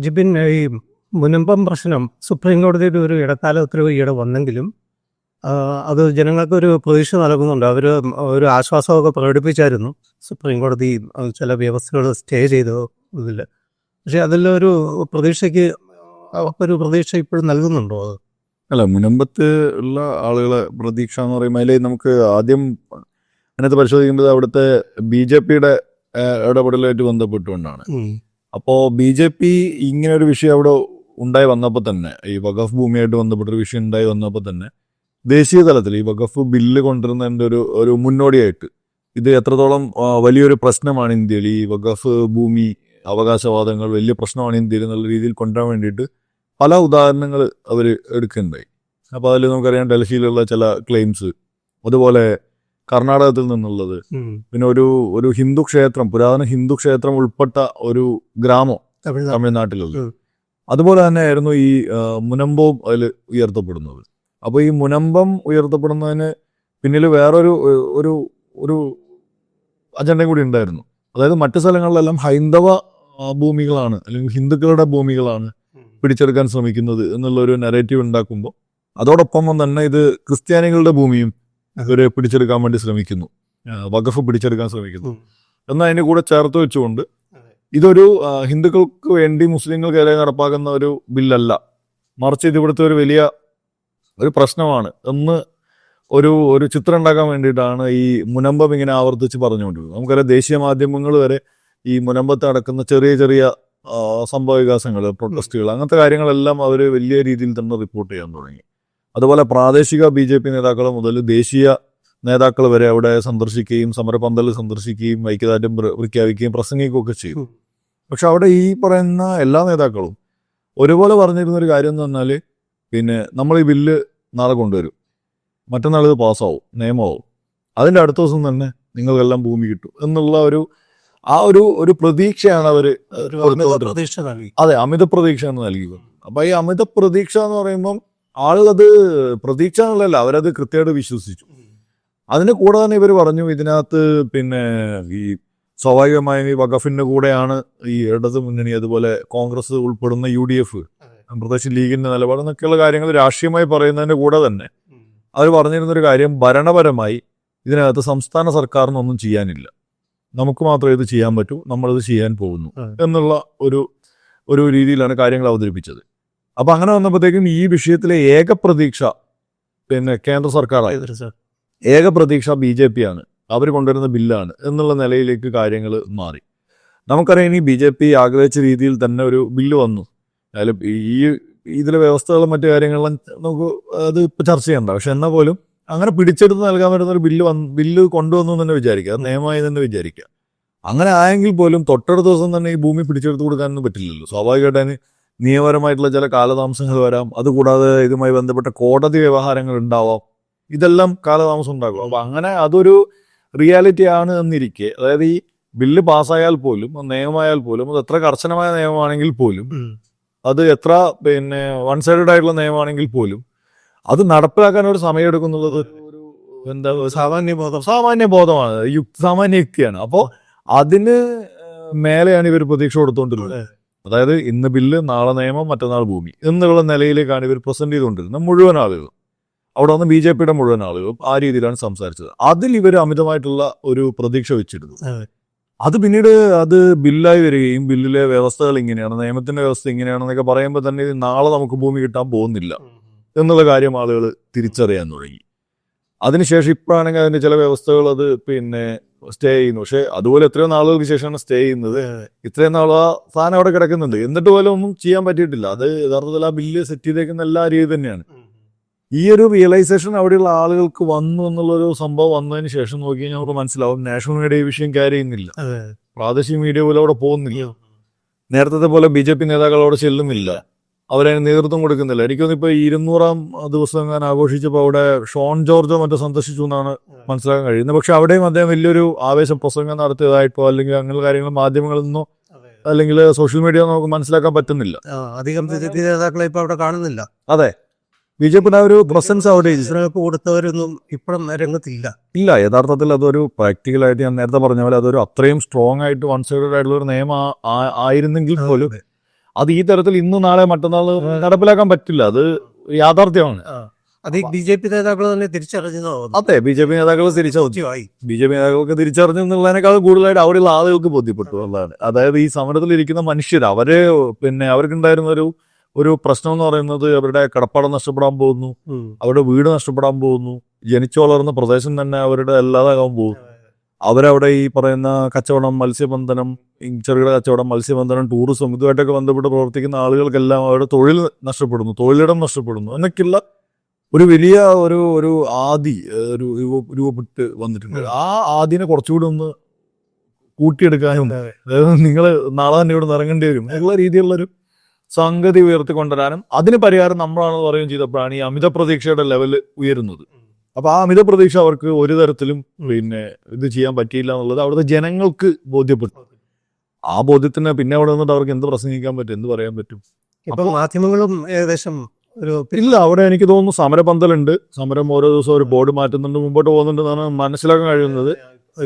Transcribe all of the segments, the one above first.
ജിബിൻ, ഈ മുനമ്പം പ്രശ്നം സുപ്രീം കോടതിയുടെ ഒരു ഇടക്കാല ഉത്തരവ് ഈയിടെ വന്നെങ്കിലും അത് ജനങ്ങൾക്കൊരു പ്രതീക്ഷ നൽകുന്നുണ്ട്. അവർ ഒരു ആശ്വാസമൊക്കെ പ്രകടിപ്പിച്ചായിരുന്നു. സുപ്രീം കോടതി ചില വ്യവസ്ഥകൾ സ്റ്റേ ചെയ്തു ഇതിൽ. പക്ഷെ അതിലൊരു പ്രതീക്ഷയ്ക്ക് അവർക്കൊരു പ്രതീക്ഷ ഇപ്പോഴും നൽകുന്നുണ്ടോ? അത് അല്ല, മുനമ്പത്ത് ഉള്ള ആളുകളെ പ്രതീക്ഷ എന്ന് പറയുമ്പോൾ അതിൽ നമുക്ക് ആദ്യം അതിനകത്ത് പരിശോധിക്കുമ്പോൾ അവിടുത്തെ BJP-യുടെ ഇടപെടലുമായിട്ട് ബന്ധപ്പെട്ടുകൊണ്ടാണ്. അപ്പോൾ BJP ഇങ്ങനെ ഒരു വിഷയം അവിടെ ഉണ്ടായി വന്നപ്പോൾ തന്നെ, ഈ വഖഫ് ഭൂമിയായിട്ട് ബന്ധപ്പെട്ടൊരു വിഷയം ഉണ്ടായി വന്നപ്പോൾ തന്നെ ദേശീയ തലത്തിൽ ഈ വഖഫ് ബില്ല് കൊണ്ടുവരുന്നതിൻ്റെ ഒരു മുന്നോടിയായിട്ട് ഇത് എത്രത്തോളം വലിയൊരു പ്രശ്നമാണ് ഇന്ത്യയിൽ, ഈ വഖഫ് ഭൂമി അവകാശവാദങ്ങൾ വലിയ പ്രശ്നമാണ് ഇന്ത്യയിൽ എന്നുള്ള രീതിയിൽ കൊണ്ടുവരാൻ വേണ്ടിയിട്ട് പല ഉദാഹരണങ്ങൾ അവർ എടുക്കുന്നുണ്ടായി. അപ്പോൾ അതിൽ നമുക്കറിയാം ഡൽഹിയിലുള്ള ചില ക്ലെയിംസ്, അതുപോലെ കർണാടകത്തിൽ നിന്നുള്ളത്, പിന്നെ ഒരു ഹിന്ദു ക്ഷേത്രം, പുരാതന ഹിന്ദു ക്ഷേത്രം ഉൾപ്പെട്ട ഒരു ഗ്രാമം തമിഴ്നാട്ടിലുള്ളത്. അതുപോലെ തന്നെയായിരുന്നു ഈ മുനമ്പവും അതിൽ ഉയർത്തപ്പെടുന്നത്. അപ്പോൾ ഈ മുനമ്പം ഉയർത്തപ്പെടുന്നതിന് പിന്നിൽ വേറൊരു ഒരു ഒരു അജണ്ടയും കൂടി ഉണ്ടായിരുന്നു. അതായത് മറ്റു സ്ഥലങ്ങളിലെല്ലാം ഹൈന്ദവ ഭൂമികളാണ് അല്ലെങ്കിൽ ഹിന്ദുക്കളുടെ ഭൂമികളാണ് പിടിച്ചെടുക്കാൻ ശ്രമിക്കുന്നത് എന്നുള്ളൊരു നെറേറ്റീവ് ഉണ്ടാക്കുമ്പോൾ അതോടൊപ്പം തന്നെ ഇത് ക്രിസ്ത്യാനികളുടെ ഭൂമിയും ഇവരെ പിടിച്ചെടുക്കാൻ വേണ്ടി ശ്രമിക്കുന്നു, വഖഫ് പിടിച്ചെടുക്കാൻ ശ്രമിക്കുന്നു എന്നാൽ അതിന് കൂടെ ചേർത്ത് വെച്ചുകൊണ്ട് ഇതൊരു ഹിന്ദുക്കൾക്ക് വേണ്ടി മുസ്ലിങ്ങൾക്കെതിരെ നടപ്പാക്കുന്ന ഒരു ബില്ലല്ല, മറിച്ച് ഇത് ഇവിടുത്തെ ഒരു വലിയ ഒരു പ്രശ്നമാണ് എന്ന് ഒരു ചിത്രം ഉണ്ടാക്കാൻ വേണ്ടിയിട്ടാണ് ഈ മുനമ്പം ഇങ്ങനെ ആവർത്തിച്ച് പറഞ്ഞുകൊണ്ടിരുന്നത്. നമുക്കറിയാം ദേശീയ മാധ്യമങ്ങൾ വരെ ഈ മുനമ്പത്ത് നടക്കുന്ന ചെറിയ ചെറിയ സംഭവ വികാസങ്ങൾ, പ്രൊട്ടസ്റ്റുകൾ, അങ്ങനത്തെ കാര്യങ്ങളെല്ലാം അവർ വലിയ രീതിയിൽ തന്നെ റിപ്പോർട്ട് ചെയ്യാൻ തുടങ്ങി. അതുപോലെ പ്രാദേശിക BJP നേതാക്കൾ മുതൽ ദേശീയ നേതാക്കൾ വരെ അവിടെ സന്ദർശിക്കുകയും സമരപന്തൽ സന്ദർശിക്കുകയും ഐക്യദാർഢ്യം പ്രഖ്യാപിക്കുകയും പ്രസംഗിക്കുകയൊക്കെ ചെയ്യും. പക്ഷെ അവിടെ ഈ പറയുന്ന എല്ലാ നേതാക്കളും ഒരുപോലെ പറഞ്ഞിരുന്നൊരു കാര്യം എന്ന് പറഞ്ഞാൽ, പിന്നെ നമ്മൾ ഈ ബില്ല് നാളെ കൊണ്ടുവരും, മറ്റന്നാൾ ഇത് പാസ്സാവും, നിയമമാവും, അതിൻ്റെ അടുത്ത ദിവസം തന്നെ നിങ്ങൾക്കെല്ലാം ഭൂമി കിട്ടും എന്നുള്ള ഒരു പ്രതീക്ഷയാണ് അവർ അതെ അമിത പ്രതീക്ഷയാണ് നൽകിയത്. അപ്പൊ ഈ അമിത പ്രതീക്ഷ എന്ന് പറയുമ്പം ആളുകളത് പ്രതീക്ഷ എന്നുള്ളതല്ല, അവരത് കൃത്യമായിട്ട് വിശ്വസിച്ചു. അതിന് കൂടെ തന്നെ ഇവർ പറഞ്ഞു ഇതിനകത്ത് പിന്നെ ഈ സ്വാഭാവികമായും ഈ വഖഫിന്റെ കൂടെയാണ് ഈ ഇടത് മുന്നണി, അതുപോലെ കോൺഗ്രസ് ഉൾപ്പെടുന്ന UDF, പ്രത്യേകിച്ച് ലീഗിന്റെ നിലപാട് എന്നൊക്കെയുള്ള കാര്യങ്ങൾ രാഷ്ട്രീയമായി പറയുന്നതിന്റെ കൂടെ തന്നെ അവർ പറഞ്ഞിരുന്നൊരു കാര്യം, ഭരണപരമായി ഇതിനകത്ത് സംസ്ഥാന സർക്കാരിനൊന്നും ചെയ്യാനില്ല, നമുക്ക് മാത്രമേ ഇത് ചെയ്യാൻ പറ്റൂ, നമ്മളിത് ചെയ്യാൻ പോകുന്നു എന്നുള്ള ഒരു രീതിയിലാണ് കാര്യങ്ങൾ അവതരിപ്പിച്ചത്. അപ്പൊ അങ്ങനെ വന്നപ്പോഴത്തേക്കും ഈ വിഷയത്തിലെ ഏക പ്രതീക്ഷ പിന്നെ കേന്ദ്ര സർക്കാരായി, ഏക പ്രതീക്ഷ BJP ആണ്, അവർ കൊണ്ടുവരുന്ന ബില്ലാണ് എന്നുള്ള നിലയിലേക്ക് കാര്യങ്ങൾ മാറി. നമുക്കറിയാം ഇനി BJP ആഗ്രഹിച്ച രീതിയിൽ തന്നെ ഒരു ബില്ല് വന്നു. അതിൽ ഇതിലെ വ്യവസ്ഥകളും മറ്റു കാര്യങ്ങളും നമുക്ക് അത് ഇപ്പം ചർച്ച ചെയ്യണ്ട. പക്ഷെ എന്നാൽ പോലും അങ്ങനെ പിടിച്ചെടുത്ത് നൽകാൻ പറ്റുന്ന ഒരു ബില്ല് കൊണ്ടുവന്നു തന്നെ വിചാരിക്കുക, അത് നിയമമായി തന്നെ വിചാരിക്കുക. അങ്ങനെ ആയെങ്കിൽ പോലും തൊട്ടടുത്ത ദിവസം തന്നെ ഈ ഭൂമി പിടിച്ചെടുത്ത് കൊടുക്കാനൊന്നും പറ്റില്ലല്ലോ. സ്വാഭാവികമായിട്ട് അതിന് നിയമപരമായിട്ടുള്ള ചില കാലതാമസങ്ങൾ വരാം, അതുകൂടാതെ ഇതുമായി ബന്ധപ്പെട്ട കോടതി വ്യവഹാരങ്ങൾ ഉണ്ടാവാം, ഇതെല്ലാം കാലതാമസം ഉണ്ടാകും. അപ്പൊ അങ്ങനെ അതൊരു റിയാലിറ്റി ആണ് എന്നിരിക്കെ, അതായത് ഈ ബില്ല് പാസ്സായാൽ പോലും, നിയമമായാൽ പോലും, അത് എത്ര കർശനമായ നിയമമാണെങ്കിൽ പോലും, അത് എത്ര പിന്നെ വൺ സൈഡഡ് ആയിട്ടുള്ള നിയമമാണെങ്കിൽ പോലും അത് നടപ്പിലാക്കാൻ ഒരു സമയം എടുക്കുന്നുള്ളത് എന്താ സാമാന്യ ബോധമാണ്, സാമാന്യ യുക്തിയാണ്. അപ്പോൾ അതിന് മേലെയാണ് ഇവർ പ്രതീക്ഷ കൊടുത്തുകൊണ്ടിരുന്നത്. അതായത് ഇന്ന് ബില്ല്, നാളെ നിയമം, മറ്റന്നാൾ ഭൂമി എന്നുള്ള നിലയിലേക്കാണ് ഇവർ പ്രസന്റ് ചെയ്തുകൊണ്ടിരുന്നത്. മുഴുവൻ ആളുകളും അവിടെ വന്ന് BJP-യുടെ മുഴുവൻ ആളുകളും ആ രീതിയിലാണ് സംസാരിച്ചത്. അതിൽ ഇവർ അമിതമായിട്ടുള്ള ഒരു പ്രതീക്ഷ വെച്ചിരുന്നു. അത് പിന്നീട് അത് ബില്ലായി വരികയും ബില്ലിലെ വ്യവസ്ഥകൾ ഇങ്ങനെയാണ്, നിയമത്തിന്റെ വ്യവസ്ഥ ഇങ്ങനെയാണെന്നൊക്കെ പറയുമ്പോൾ തന്നെ നാളെ നമുക്ക് ഭൂമി കിട്ടാൻ പോകുന്നില്ല എന്നുള്ള കാര്യം ആളുകൾ തിരിച്ചറിയാൻ തുടങ്ങി. അതിനുശേഷം ഇപ്പോഴാണെങ്കിൽ അതിന്റെ ചില വ്യവസ്ഥകൾ അത് പിന്നെ സ്റ്റേ ചെയ്യുന്നു. പക്ഷെ അതുപോലെ എത്രയോ നാളുകൾക്ക് ശേഷമാണ് സ്റ്റേ ചെയ്യുന്നത്. ഇത്രയും നാൾ ആ സാധനം അവിടെ കിടക്കുന്നുണ്ട്, എന്നിട്ട് പോലും ഒന്നും ചെയ്യാൻ പറ്റിയിട്ടില്ല. അത് യഥാർത്ഥത്തിൽ ആ ബില്ല് സെറ്റ് ചെയ്തേക്കുന്ന എല്ലാ രീതി തന്നെയാണ്. ഈ ഒരു റിയലൈസേഷൻ അവിടെയുള്ള ആളുകൾക്ക് വന്നു എന്നുള്ളൊരു സംഭവം വന്നതിന് ശേഷം നോക്കി കഴിഞ്ഞാൽ നമുക്ക് മനസ്സിലാവും നാഷണൽ മീഡിയ ഈ വിഷയം ക്യാരി ചെയ്യുന്നില്ല, പ്രാദേശിക മീഡിയ പോലും അവിടെ പോകുന്നില്ല, നേരത്തെ പോലെ BJP നേതാക്കൾ അവിടെ ചെല്ലുന്നില്ല, അവരതിന് നേതൃത്വം കൊടുക്കുന്നില്ല. എനിക്കൊന്നും ഇപ്പൊ 200-ാം ദിവസം ഞാൻ ആഘോഷിച്ചപ്പോൾ അവിടെ ഷോൺ ജോർജോ മറ്റോ സന്ദർശിച്ചു എന്നാണ് മനസ്സിലാക്കാൻ കഴിയുന്നത്. പക്ഷെ അവിടെയും അദ്ദേഹം വലിയൊരു ആവേശ പ്രസംഗം നടത്തിയതായിട്ടോ അല്ലെങ്കിൽ അങ്ങനെ കാര്യങ്ങൾ മാധ്യമങ്ങളിൽ നിന്നോ അല്ലെങ്കിൽ സോഷ്യൽ മീഡിയ നമുക്ക് മനസ്സിലാക്കാൻ പറ്റുന്നില്ല. അധികം നേതാക്കളെ ഇപ്പൊ അവിടെ കാണുന്നില്ല. അതെ, BJP-യുടെ ഒരു പ്രസൻസ് അവിടെ കൊടുത്തവരൊന്നും ഇപ്പോഴും രംഗത്തില്ല. ഇല്ല, യഥാർത്ഥത്തിൽ അതൊരു പ്രാക്ടിക്കലായിട്ട് ഞാൻ നേരത്തെ പറഞ്ഞ പോലെ അതൊരു അത്രയും സ്ട്രോങ് ആയിട്ട് വൺ സൈഡഡ് ആയിട്ടുള്ള ഒരു നിയമം ആയിരുന്നെങ്കിൽ പോലും അത് ഈ തരത്തിൽ ഇന്ന് നാളെ മറ്റന്നാൾ നടപ്പിലാക്കാൻ പറ്റില്ല. അത് യാഥാർത്ഥ്യമാണ്. അത് ഈ BJP നേതാക്കൾ തന്നെ തിരിച്ചറിഞ്ഞതോ? അതെ, BJP നേതാക്കൾ തിരിച്ചറിഞ്ഞു. BJP നേതാക്കൾക്ക് തിരിച്ചറിഞ്ഞു എന്നുള്ളതിനേക്കാൾ കൂടുതലായിട്ട് അവിടെയുള്ള ആളുകൾക്ക് ബോധ്യപ്പെട്ടു എന്നുള്ളതാണ്. അതായത് ഈ സമരത്തിലിരിക്കുന്ന മനുഷ്യർ അവർക്കുണ്ടായിരുന്ന ഒരു പ്രശ്നം എന്ന് പറയുന്നത് അവരുടെ കടപ്പാടം നഷ്ടപ്പെടാൻ പോകുന്നു, അവരുടെ വീട് നഷ്ടപ്പെടാൻ പോകുന്നു, ജനിച്ചു വളർന്ന പ്രദേശം തന്നെ അവരുടെ അല്ലാതാകാൻ പോകുന്നു. അവരവിടെ ഈ പറയുന്ന കച്ചവടം, മത്സ്യബന്ധനം, ചെറുകിട കച്ചവടം, മത്സ്യബന്ധനം, ടൂറിസം ഇതുമായിട്ടൊക്കെ ബന്ധപ്പെട്ട് പ്രവർത്തിക്കുന്ന ആളുകൾക്കെല്ലാം അവരുടെ തൊഴിൽ നഷ്ടപ്പെടുന്നു, തൊഴിലിടം നഷ്ടപ്പെടുന്നു എന്നൊക്കെയുള്ള ഒരു വലിയ ഒരു ആദി രൂപപ്പെട്ട് വന്നിട്ടുണ്ട്. ആ ആദിനെ കുറച്ചുകൂടി ഒന്ന് കൂട്ടിയെടുക്കാനും, അതായത് നിങ്ങൾ നാളെ തന്നെ ഇവിടെ ഇറങ്ങേണ്ടി വരും എന്നുള്ള രീതിയിലുള്ളൊരു സംഗതി ഉയർത്തിക്കൊണ്ടുവരാനും അതിന് പരിഹാരം നമ്മളാണെന്ന് പറയുകയും ചെയ്തപ്പോഴാണ് ഈ അമിത പ്രതീക്ഷയുടെ ലെവല് ഉയരുന്നത്. അപ്പൊ ആ അമിത പ്രതീക്ഷ അവർക്ക് ഒരു തരത്തിലും ഇത് ചെയ്യാൻ പറ്റിയില്ല എന്നുള്ളത് അവിടുത്തെ ജനങ്ങൾക്ക് ബോധ്യപ്പെട്ടു. ആ ബോധ്യത്തിന് പിന്നെ അവിടെ നിന്നിട്ട് അവർക്ക് എന്ത് പ്രസംഗിക്കാൻ പറ്റും, എന്ത് പറയാൻ പറ്റും? ഇപ്പൊ മാധ്യമങ്ങളും ഏകദേശം ഇല്ല, അവിടെ എനിക്ക് തോന്നുന്നു സമരപന്തലുണ്ട്. സമരം ഓരോ ദിവസവും ഒരു ബോർഡ് മാറ്റുന്നുണ്ട്, മുമ്പോട്ട് പോകുന്നുണ്ടെന്നാണ് മനസ്സിലാക്കാൻ കഴിയുന്നത്.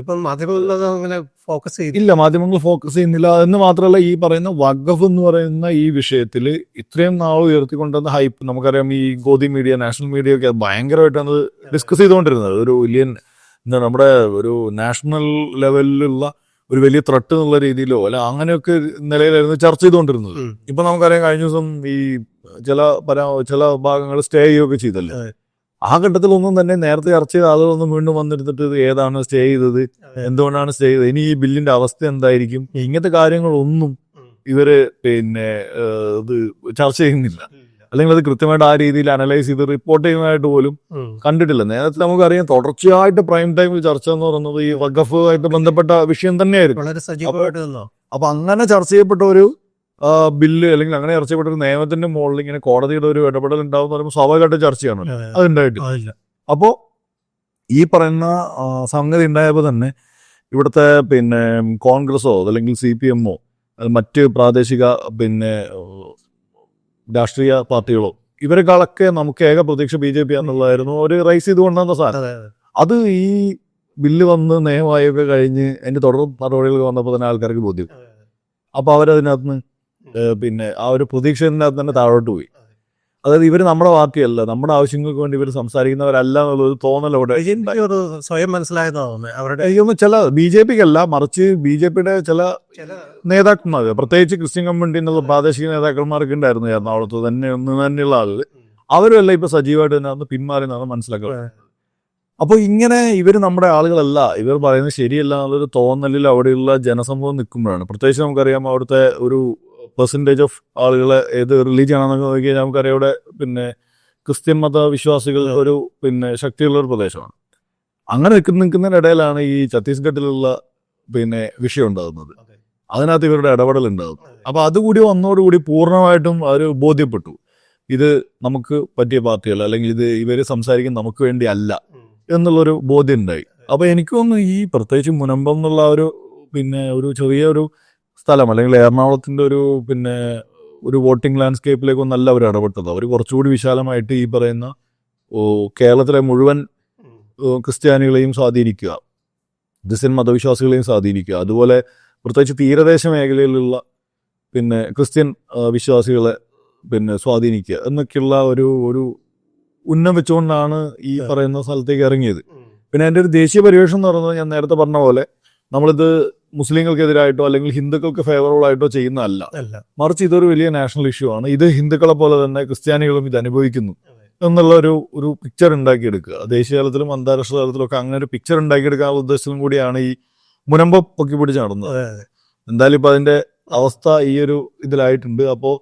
ഇപ്പം മാധ്യമങ്ങൾ അങ്ങനെ ഫോക്കസ് ചെയ്തു ഇല്ല, മാധ്യമങ്ങൾ ഫോക്കസ് ചെയ്യുന്നില്ല. എന്ന് മാത്രമല്ല, ഈ പറയുന്ന വഖഫ് എന്ന് പറയുന്ന ഈ വിഷയത്തിൽ ഇത്രയും നാൾ ഉയർത്തിക്കൊണ്ടുവന്ന ഹൈപ്പ് നമുക്കറിയാം. ഈ ഗോദി മീഡിയ, നാഷണൽ മീഡിയ ഒക്കെ ഭയങ്കരമായിട്ടാണ് ഡിസ്കസ് ചെയ്തുകൊണ്ടിരുന്നത്. ഒരു വലിയ നമ്മുടെ ഒരു നാഷണൽ ലെവലിലുള്ള ഒരു വലിയ ത്രട്ട് എന്നുള്ള രീതിയിലോ അല്ല അങ്ങനെയൊക്കെ നിലയിലായിരുന്നു ചർച്ച ചെയ്തുകൊണ്ടിരുന്നത്. ഇപ്പൊ നമുക്കറിയാം കഴിഞ്ഞ ദിവസം ഈ ചില ഭാഗങ്ങൾ സ്റ്റേ ചെയ്യുകയൊക്കെ ചെയ്തല്ലേ. ആ ഘട്ടത്തിലൊന്നും തന്നെ നേരത്തെ ചർച്ച ചെയ്ത ആളുകളൊന്നും വീണ്ടും വന്നെടുത്തിട്ട് ഏതാണ് സ്റ്റേ ചെയ്തത്, എന്തുകൊണ്ടാണ് സ്റ്റേ ചെയ്തത്, ഇനി ഈ ബില്ലിന്റെ അവസ്ഥ എന്തായിരിക്കും, ഇങ്ങനത്തെ കാര്യങ്ങളൊന്നും ഇവര് ഇത് ചർച്ച ചെയ്യുന്നില്ല. അല്ലെങ്കിൽ അത് കൃത്യമായിട്ട് ആ രീതിയിൽ അനലൈസ് ചെയ്ത് റിപ്പോർട്ട് ചെയ്യുന്നതായിട്ട് പോലും കണ്ടിട്ടില്ല. നേരത്തെ നമുക്കറിയാം തുടർച്ചയായിട്ട് പ്രൈം ടൈമിൽ ചർച്ച എന്ന് പറയുന്നത് ഈ വഖഫുമായിട്ട് ബന്ധപ്പെട്ട വിഷയം തന്നെയായിരുന്നു. വളരെ സജീവമായിട്ട്. അപ്പൊ അങ്ങനെ ചർച്ച ചെയ്യപ്പെട്ട ഒരു ബില്ല് അല്ലെങ്കിൽ അങ്ങനെ ചർച്ച ചെയ്യപ്പെട്ട ഒരു നിയമത്തിന്റെ മുകളിൽ ഇങ്ങനെ കോടതിയുടെ ഒരു ഇടപെടൽ ഉണ്ടാവുന്ന പറയുമ്പോൾ സ്വാഭാവികമായിട്ട് ചർച്ചയാണ്. അതുണ്ടായിട്ടില്ല. അപ്പോ ഈ പറയുന്ന സംഗതി ഉണ്ടായപ്പോൾ തന്നെ ഇവിടുത്തെ കോൺഗ്രസോ അല്ലെങ്കിൽ CPM-ഓ മറ്റ് പ്രാദേശിക രാഷ്ട്രീയ പാർട്ടികളോ ഇവരെക്കാളൊക്കെ നമുക്ക് ഏക പ്രതീക്ഷ BJP എന്നുള്ളതായിരുന്നു. ഒരു റൈസ് ചെയ്തുകൊണ്ടാണ് സാധനം. അത് ഈ ബില്ല് വന്ന് നിയമമായൊക്കെ കഴിഞ്ഞ് അതിന്റെ തുടർ നടപടികൾ വന്നപ്പോൾ തന്നെ ആൾക്കാർക്ക് ബോധ്യം. അപ്പൊ അവരതിനകത്ത് ആ ഒരു പ്രതീക്ഷതിനകത്ത് തന്നെ താഴോട്ട് പോയി. അതായത് ഇവര് നമ്മുടെ പാർട്ടിയല്ല, നമ്മുടെ ആവശ്യങ്ങൾക്ക് വേണ്ടി ഇവർ സംസാരിക്കുന്നവരല്ല എന്നുള്ളൊരു തോന്നലോടെ സ്വയം മനസ്സിലായതാണ് അവരുടെ. ചില BJPക്കല്ല, മറിച്ച് BJPയുടെ ചില നേതാക്കന്മാർ, പ്രത്യേകിച്ച് ക്രിസ്ത്യൻ കമ്മ്യൂണിറ്റി എന്നുള്ള പ്രാദേശിക നേതാക്കന്മാർക്ക് ഉണ്ടായിരുന്നു എറണാകുളത്ത് തന്നെയുള്ള ആളുകൾ. അവരുമല്ല ഇപ്പൊ സജീവമായിട്ട് തന്നെ പിന്മാറി എന്നാണ് മനസ്സിലാക്കുക. അപ്പോൾ ഇങ്ങനെ ഇവർ നമ്മുടെ ആളുകളല്ല, ഇവർ പറയുന്നത് ശരിയല്ല എന്നുള്ളൊരു തോന്നലിൽ അവിടെയുള്ള ജനസമൂഹം നിൽക്കുമ്പോഴാണ്. പ്രത്യേകിച്ച് നമുക്കറിയാം അവിടുത്തെ ഒരു പെർസെൻറ്റേജ് ഓഫ് ആളുകളെ ഏത് റിലീജിയൻ ആണെന്നൊക്കെ നോക്കിയാൽ നമുക്കറിയാം ഇവിടെ ക്രിസ്ത്യൻ മത വിശ്വാസികൾ ഒരു ശക്തിയുള്ള ഒരു പ്രദേശമാണ്. അങ്ങനെ നിൽക്കുന്നതിനിടയിലാണ് ഈ ഛത്തീസ്ഗഡിലുള്ള വിഷയം ഉണ്ടാകുന്നത്. അതിനകത്ത് ഇവരുടെ ഇടപെടൽ ഉണ്ടാകുന്നു. അപ്പൊ അതുകൂടി വന്നതോടുകൂടി പൂർണ്ണമായിട്ടും അവർ ബോധ്യപ്പെട്ടു ഇത് നമുക്ക് പറ്റിയ പാർട്ടിയല്ല, അല്ലെങ്കിൽ ഇത് ഇവര് സംസാരിക്കാൻ നമുക്ക് വേണ്ടി അല്ല എന്നുള്ളൊരു ബോധ്യം ഉണ്ടായി. അപ്പൊ എനിക്ക് തോന്നുന്നു ഈ പ്രത്യേകിച്ച് മുനമ്പം എന്നുള്ള ഒരു ചെറിയൊരു സ്ഥലം അല്ലെങ്കിൽ എറണാകുളത്തിന്റെ ഒരു വോട്ടിംഗ് ലാൻഡ്സ്കേപ്പിലേക്ക് ഒന്നല്ല അവർ ഇടപെട്ടത്. അവർ കുറച്ചുകൂടി വിശാലമായിട്ട് ഈ പറയുന്ന കേരളത്തിലെ മുഴുവൻ ക്രിസ്ത്യാനികളെയും സ്വാധീനിക്കുക, ക്രിസ്ത്യൻ മതവിശ്വാസികളെയും സ്വാധീനിക്കുക, അതുപോലെ പ്രത്യേകിച്ച് തീരദേശ മേഖലയിലുള്ള ക്രിസ്ത്യൻ വിശ്വാസികളെ സ്വാധീനിക്കുക എന്നൊക്കെയുള്ള ഒരു ഉന്നം വെച്ചുകൊണ്ടാണ് ഈ പറയുന്ന സ്ഥലത്തേക്ക് ഇറങ്ങിയത്. പിന്നെ അതിൻ്റെ ഒരു ദേശീയ പരിവേഷം എന്ന് പറയുന്നത് ഞാൻ നേരത്തെ പറഞ്ഞ പോലെ നമ്മളിത് മുസ്ലിങ്ങൾക്കെതിരായിട്ടോ അല്ലെങ്കിൽ ഹിന്ദുക്കൾക്ക് ഫേവറബിൾ ആയിട്ടോ ചെയ്യുന്നതല്ല, മറിച്ച് ഇതൊരു വലിയ നാഷണൽ ഇഷ്യൂ ആണ്. ഇത് ഹിന്ദുക്കളെ പോലെ തന്നെ ക്രിസ്ത്യാനികളും ഇത് അനുഭവിക്കുന്നു എന്നുള്ള ഒരു പിക്ചർ ഉണ്ടാക്കിയെടുക്കുക. ദേശീയ തലത്തിലും അന്താരാഷ്ട്ര തലത്തിലും ഒക്കെ അങ്ങനെ ഒരു പിക്ചർ ഉണ്ടാക്കിയെടുക്കാനുള്ള ഉദ്ദേശത്തിലും കൂടിയാണ് ഈ മുനമ്പം പൊക്കി പിടിച്ച് നടന്നത്. എന്തായാലും ഇപ്പൊ അതിന്റെ അവസ്ഥ ഈ ഒരു ഇതിലായിട്ടുണ്ട്. അപ്പോൾ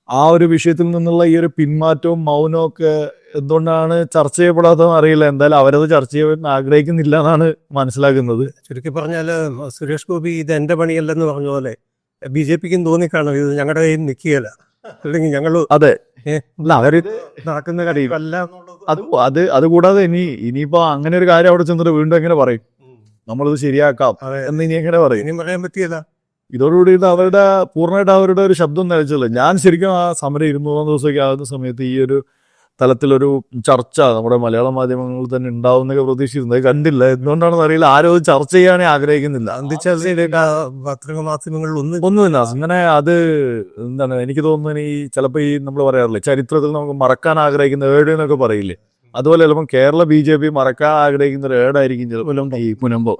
ആ ഒരു വിഷയത്തിൽ നിന്നുള്ള ഈ ഒരു പിന്മാറ്റവും മൗനവും ഒക്കെ എന്തുകൊണ്ടാണ് ചർച്ച ചെയ്യപ്പെടാത്തതെന്ന് അറിയില്ല. എന്തായാലും അവരത് ചർച്ച ചെയ്യാൻ ആഗ്രഹിക്കുന്നില്ല എന്നാണ് മനസ്സിലാക്കുന്നത്. ചുരുക്കി പറഞ്ഞാല് സുരേഷ് ഗോപി ഇത് എന്റെ പണിയല്ലെന്ന് പറഞ്ഞ പോലെ BJPക്കും തോന്നിക്കാണോ ഇത് ഞങ്ങളുടെ കയ്യിൽ നിൽക്കുകയല്ല, അല്ലെങ്കിൽ ഞങ്ങൾ അതെ അവരിത് നടക്കുന്ന കാര്യമല്ല. അതുകൂടാതെ ഇനിയിപ്പോ അങ്ങനെ ഒരു കാര്യം അവിടെ ചെന്നിട്ട് വീണ്ടും എങ്ങനെ പറയും നമ്മളിത് ശരിയാക്കാം എന്ന് ഇനി എങ്ങനെ പറയും? ഇനി പറയാൻ പറ്റിയല്ല. ഇതോടുകൂടി പൂർണ്ണമായിട്ട് അവരുടെ ഒരു ശബ്ദം നിലച്ചല്ലോ. ഞാൻ ശരിക്കും ആ സമരം 200 ദിവസമൊക്കെ ആകുന്ന സമയത്ത് ഈ ഒരു തലത്തിലൊരു ചർച്ച നമ്മുടെ മലയാള മാധ്യമങ്ങളിൽ തന്നെ ഉണ്ടാവുന്നൊക്കെ പ്രതീക്ഷിച്ചിരുന്നത് കണ്ടില്ല. എന്തുകൊണ്ടാണെന്ന് അറിയില്ല. ആരും അത് ചർച്ച ചെയ്യാനേ ആഗ്രഹിക്കുന്നില്ല. പത്രമാധ്യമങ്ങളിൽ ഒന്നുമില്ല അങ്ങനെ. അത് എന്താണ് എനിക്ക് തോന്നുന്നത്, ഈ ചിലപ്പോൾ ഈ നമ്മൾ പറയാറില്ലേ ചരിത്രത്തിൽ നമുക്ക് മറക്കാൻ ആഗ്രഹിക്കുന്ന ഏട് എന്നൊക്കെ പറയില്ലേ, അതുപോലെ ചിലപ്പം കേരള BJP മറക്കാൻ ആഗ്രഹിക്കുന്ന ഒരു ഏടായിരിക്കും ചിലപ്പോൾ ഈ മുനമ്പം.